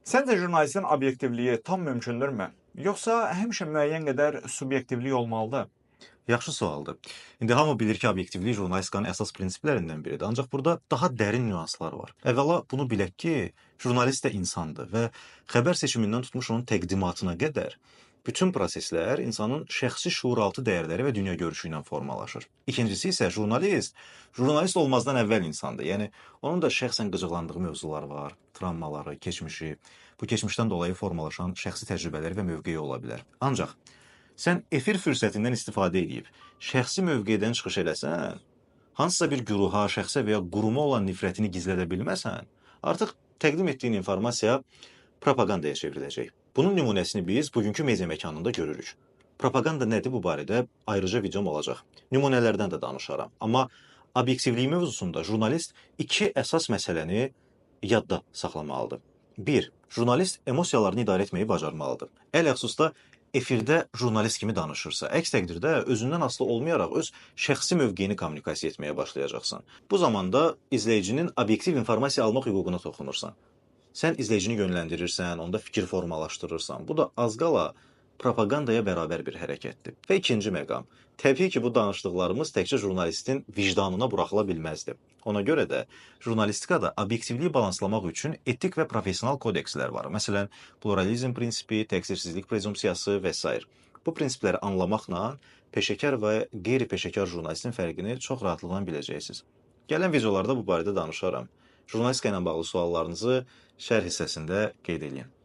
Səncə jurnalistin obyektivliyi tam mümkündürmü? Yoxsa həmişə müəyyən qədər subyektivlik olmalıdır? Yaxşı sualdır. İndi hamı bilir ki, obyektivlik jurnalistikanın əsas prinsiplərindən biridir. Ancaq burada daha dərin nüanslar var. Əvvəla bunu bilək ki, jurnalist də insandır və xəbər seçimindən tutmuş onun təqdimatına qədər bütün proseslər insanın şəxsi şuuraltı dəyərləri və dünya görüşü ilə formalaşır. İkincisi isə jurnalist olmazdan əvvəl insandır. Yəni onun da şəxsən qıcıqlandığı mövzular var, travmaları, keçmişi, bu keçmişdən dolayı formalaşan şəxsi təcrübələri və mövqeyi ola bilər. Ancaq sən efir fürsətindən istifadə edib şəxsi mövqedən çıxış eləsən, hansısa bir güruha, şəxsə və ya quruma olan nifrətini gizlədə bilməsən, artıq təqdim etdiyin informasiya propagandaya çevriləcək. Bunun nümunəsini biz bugünkü media məkanında görürük. Propaganda nədir bu barədə ayrıca videom olacaq. Nümunələrdən də danışaram. Amma obyektivlik mövzusunda jurnalist iki əsas məsələni yadda saxlamalıdır. 1. Jurnalist emosiyalarını idarə etməyi bacarmalıdır. Ələxüsusda efirdə jurnalist kimi danışırsa, əks təqdirdə özündən asılı olmayaraq öz şəxsi mövqeyini kommunikasiya etməyə başlayacaqsan. Bu zamanda izləyicinin obyektiv informasiya almaq hüququna toxunursan. Sən izləyicini yönləndirirsən, onda fikir formalaşdırırsan. Bu da az qala propagandaya bərabər bir hərəkətdir. Və ikinci məqam. Təbii ki, bu danışdıqlarımız təkcə jurnalistin vicdanına buraxıla bilməzdi. Ona görə də jurnalistikada obyektivliyi balansalamaq üçün etik və professional kodekslər var. Məsələn, pluralizm prinsipi, təqsirsizlik prezumpsiyası və s. Bu prinsipləri anlamaqla peşəkar və qeyri-peşəkar jurnalistin fərqini çox rahatlıqla biləcəksiniz. Gələn videolarda bu barədə danışaram. Jurnalistika ilə bağlı suallarınızı şərh hissəsində qeyd edin.